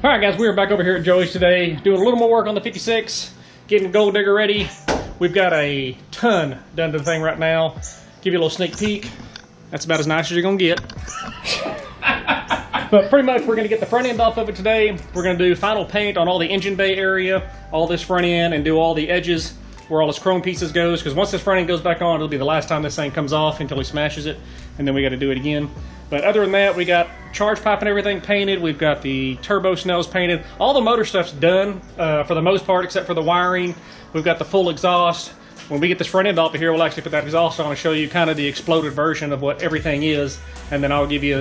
All right, guys, we are back over here at Joey's today, doing a little more work on the 56, getting the gold digger ready. We've got a ton done to the thing right now. Give you a little sneak peek. That's about as nice as you're gonna get. But pretty much we're gonna get the front end off of it today. We're gonna do final paint on all the engine bay area, all this front end, and do all the edges where all this chrome pieces goes, because once this front end goes back on, it'll be the last time this thing comes off until he smashes it, and then we gotta do it again. But other than that, we got charge pipe and everything painted. We've got the turbo snells painted. All the motor stuff's done for the most part, except for the wiring. We've got the full exhaust. When we get this front end off of here, we'll actually put that exhaust on and show you kind of the exploded version of what everything is. And then I'll give you,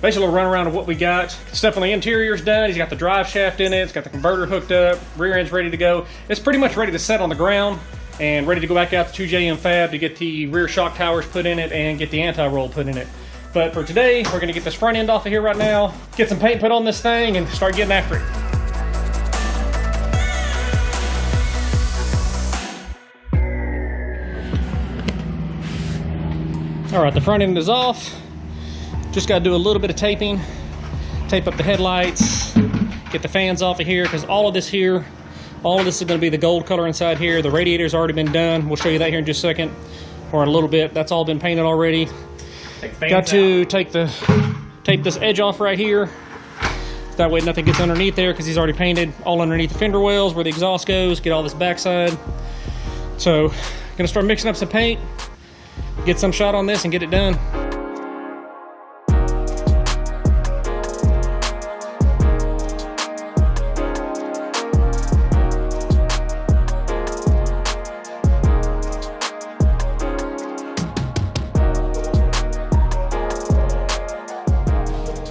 basically a run around of what we got. Stuff on the interior's done. He's got the drive shaft in it. It's got the converter hooked up. Rear end's ready to go. It's pretty much ready to set on the ground and ready to go back out to 2JM Fab to get the rear shock towers put in it and get the anti-roll put in it. But for today, we're gonna get this front end off of here right now, get some paint put on this thing, and start getting after it. All right, the front end is off. Just gotta do a little bit of taping. Tape up the headlights, get the fans off of here, because all of this is gonna be the gold color inside here. The radiator's already been done. We'll show you that here in just a second, or in a little bit. That's all been painted already. Got to tape this edge off right here. That way nothing gets underneath there, because he's already painted all underneath the fender wells where the exhaust goes, get all this backside. So, gonna start mixing up some paint, get some shot on this and get it done.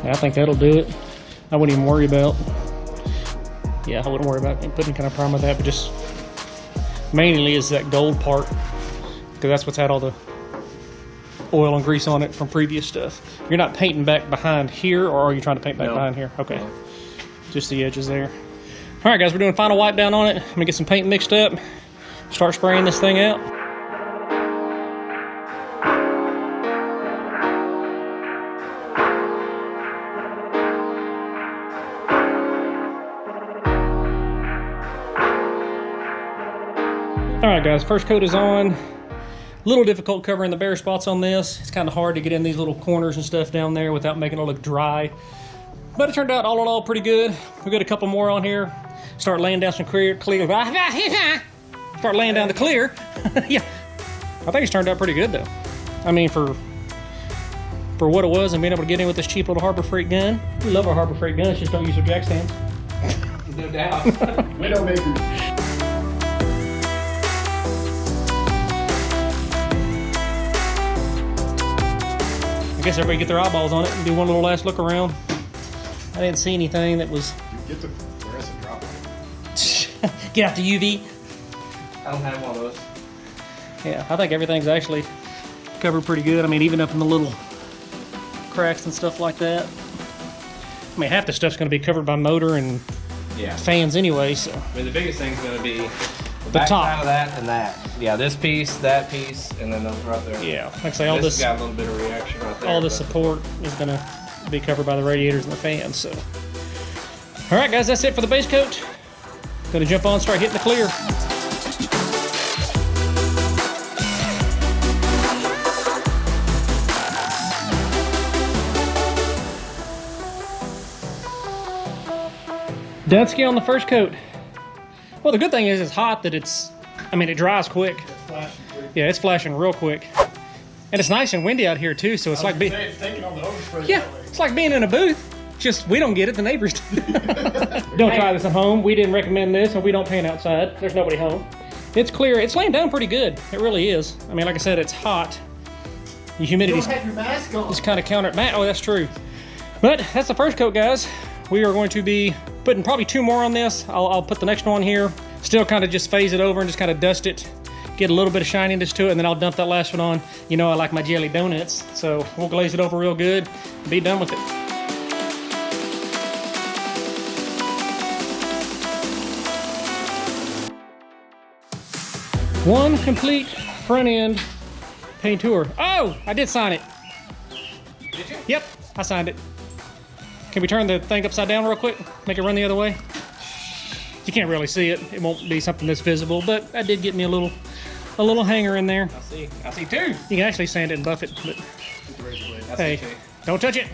I think that'll do it. I wouldn't even worry about, I wouldn't worry about putting any kind of primer with that, but just mainly is that gold part, because that's what's had all the oil and grease on it from previous stuff. You're not painting back behind here, or are you trying to paint back behind here? Okay, no. Just the edges there. All right, guys, we're doing final wipe down on it. I'm gonna get some paint mixed up, start spraying this thing out. All right, guys, first coat is on. A little difficult covering the bare spots on this. It's kind of hard to get in these little corners and stuff down there without making it look dry. But it turned out all in all pretty good. We got a couple more on here. Start laying down some clear. Start laying down the clear. Yeah, I think it's turned out pretty good though. I mean, for what it was and being able to get in with this cheap little Harbor Freight gun. We love our Harbor Freight guns, just don't use their jack stands. No doubt. Widowmaker. I guess everybody get their eyeballs on it and do one little last look around. I didn't see anything that was... Get the fluorescent drop. Get out the UV. I don't have one of those. Yeah, I think everything's actually covered pretty good. I mean, even up in the little cracks and stuff like that. I mean, half the stuff's going to be covered by motor and fans anyway, so... I mean, the biggest thing's going to be the top side of that and that. Yeah, this piece, that piece, and then those right there. Yeah, like I say, all this got a little bit of reaction right there. All this support is going to be covered by the radiators and the fans, so... All right, guys, that's it for the base coat. Going to jump on, start hitting the clear. Dunsky on the first coat. Well, the good thing is it's hot that it dries quick. It's flashing quick. Yeah, it's flashing real quick. And it's nice and windy out here too, so it's like being... It's taking on the overspray. Yeah, it's like being in a booth. Just, we don't get it, the neighbors do. Don't try this at home. We didn't recommend this, and we don't paint outside. There's nobody home. It's clear. It's laying down pretty good. It really is. I mean, like I said, it's hot. The humidity's... You don't have your mask on. It's kind of counter... Oh, that's true. But that's the first coat, guys. We are going to be putting probably 2 more on this. I'll put the next one here. Still kind of just phase it over and just kind of dust it. Get a little bit of shininess to it, and then I'll dump that last one on. You know I like my jelly donuts, so we'll glaze it over real good and be done with it. One complete front end paint tour. Oh, I did sign it. Did you? Yep, I signed it. Can we turn the thing upside down real quick? Make it run the other way? You can't really see it. It won't be something that's visible, but that did get me a little hanger in there. I see two. You can actually sand it and buff it, but I hey, see two. don't touch it.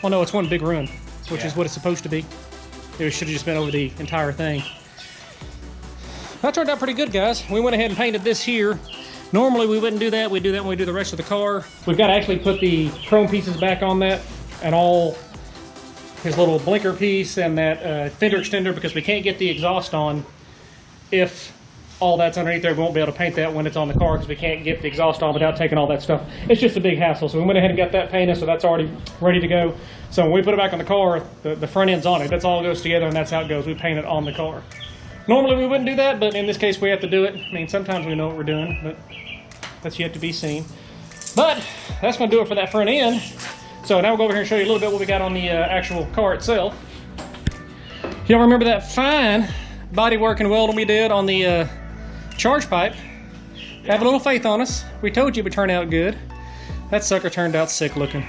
Well, no, it's one big run, which is what it's supposed to be. It should have just been over the entire thing. That turned out pretty good, guys. We went ahead and painted this here. Normally we wouldn't do that. We'd do that when we do the rest of the car. We've got to actually put the chrome pieces back on that and all his little blinker piece and that fender extender, because we can't get the exhaust on if all that's underneath there. We won't be able to paint that when it's on the car because we can't get the exhaust on without taking all that stuff. It's just a big hassle. So we went ahead and got that painted, so that's already ready to go. So when we put it back on the car, the front end's on it. That's all goes together, and that's how it goes. We paint it on the car. Normally we wouldn't do that, but in this case we have to do it. I mean, sometimes we know what we're doing, but that's yet to be seen. But that's going to do it for that front end. So now we'll go over here and show you a little bit what we got on the actual car itself. Y'all remember that fine body work and welding we did on the charge pipe? Have a little faith on us. We told you it would turn out good. That sucker turned out sick looking.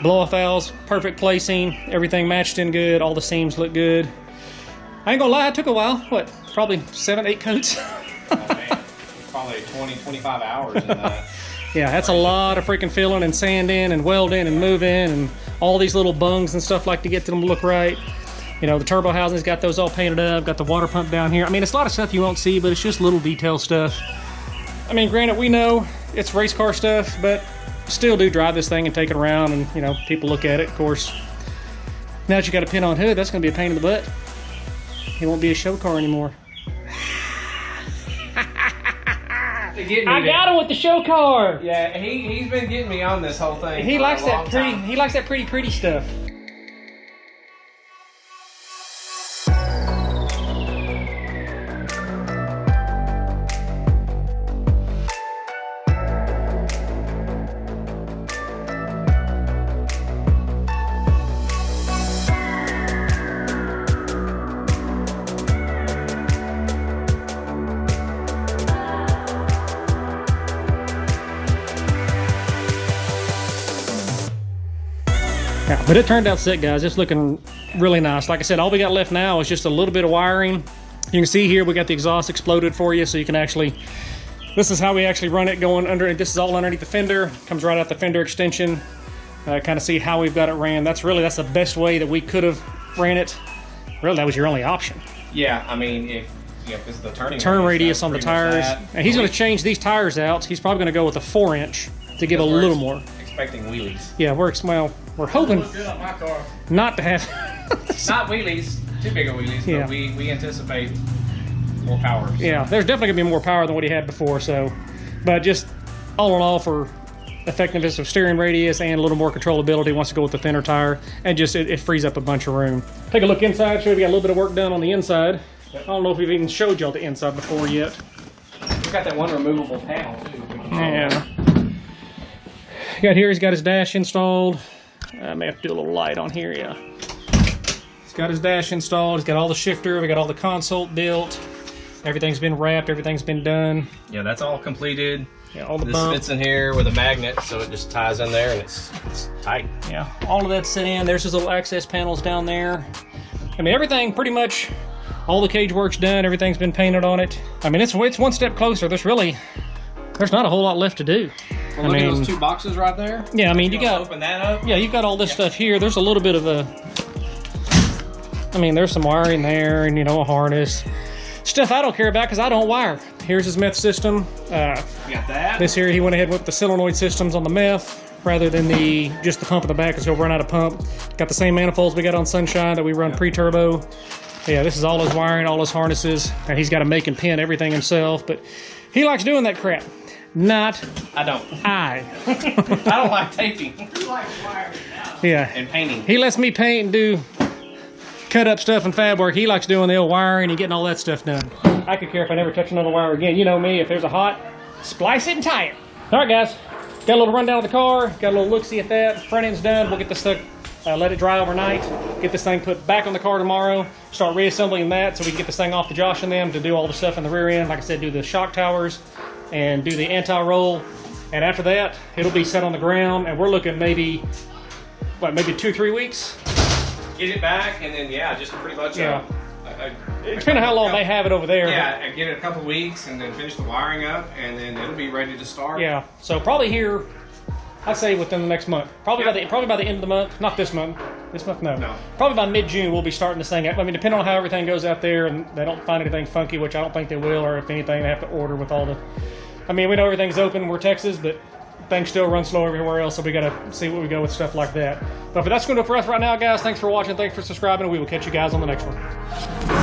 Blow-off valves, perfect placing, everything matched in good, all the seams look good. I ain't gonna lie, it took a while. What, probably 7-8 coats? Oh, man. Probably 20-25 hours in that. Yeah, that's a lot of freaking filling and sanding and welding and moving and all these little bungs and stuff like to get them to look right. You know, the turbo housing's got those all painted up, got the water pump down here. I mean, it's a lot of stuff you won't see, but it's just little detail stuff. I mean, granted, we know it's race car stuff, but still do drive this thing and take it around and, you know, people look at it, of course. Now that you got a pin on hood, that's gonna be a pain in the butt. It won't be a show car anymore. I got him with the show car. Yeah, he's been getting me on this whole thing. He likes that pretty. He likes that pretty stuff. Yeah, but it turned out sick, guys. It's looking really nice. Like I said, all we got left now is just a little bit of wiring. You can see here we got the exhaust exploded for you, so you can actually, this is how we actually run it going under. This is all underneath the fender, comes right out the fender extension. Kind of see how we've got it ran. That's the best way that we could have ran it. Really, that was your only option. Yeah, I mean, if it's the turn radius on the tires. And he's going to change these tires out. He's probably going to go with a 4-inch to give a little more. Expecting wheelies. Yeah, we're hoping Good on my car. not to have Not wheelies, too big of wheelies, yeah. but we anticipate more power. So. Yeah, there's definitely gonna be more power than what he had before. So, but just all in all, for effectiveness of steering radius and a little more controllability, he wants to go with the thinner tire, and just it frees up a bunch of room. Take a look inside. Show you we got a little bit of work done on the inside. I don't know if we've even showed y'all the inside before yet. We've got that one removable panel too. Yeah. Got here, he's got his dash installed. I may have to do a little light on here, yeah. He's got his dash installed, he's got all the shifter, we got all the console built. Everything's been wrapped, everything's been done. Yeah, that's all completed. Yeah, all the this bump. fits in here with a magnet, so it just ties in there and it's tight. Yeah, all of that's set in. There's his little access panels down there. I mean, everything pretty much, all the cage work's done, everything's been painted on it. I mean, it's one step closer. There's not a whole lot left to do. Well, look at those two boxes right there. Yeah, I mean, you got open that up. Yeah, you've got all this stuff here. There's a little bit of I mean, there's some wiring there, and a harness. Stuff I don't care about because I don't wire. Here's his meth system. Got that. This here, he went ahead with the solenoid systems on the meth rather than just the pump in the back, because he'll run out of pump. Got the same manifolds we got on Sunshine that we run pre-turbo. Yeah, this is all his wiring, all his harnesses, and he's got to make and pin everything himself, but he likes doing that crap. Not I don't. I don't like taping. You like wiring now. Yeah. And painting. He lets me paint and do cut up stuff and fab work. He likes doing the old wiring and getting all that stuff done. I could care if I never touch another wire again. You know me, if there's a hot, splice it and tie it. All right, guys. Got a little rundown of the car. Got a little look-see at that. Front end's done. We'll get this stuff, let it dry overnight. Get this thing put back on the car tomorrow. Start reassembling that so we can get this thing off to Josh and them to do all the stuff in the rear end. Like I said, do the shock towers and do the anti-roll. And after that, it'll be set on the ground. And we're looking maybe what, maybe 2-3 weeks? Get it back, and then yeah, just pretty much. Yeah. Depending on how long they have it over there. Yeah, and get it a couple weeks, and then finish the wiring up, and then it'll be ready to start. Yeah. So probably here, I'd say within the next month. Probably by the end of the month. Not this month. This month, no. No. Probably by mid-June, we'll be starting this thing. I mean, depending on how everything goes out there, and they don't find anything funky, which I don't think they will, or if anything, they have to order with all the. I mean, we know everything's open. We're Texas, but things still run slow everywhere else, so we got to see what we go with stuff like that. But that's going to do it for us right now, guys. Thanks for watching. Thanks for subscribing. We will catch you guys on the next one.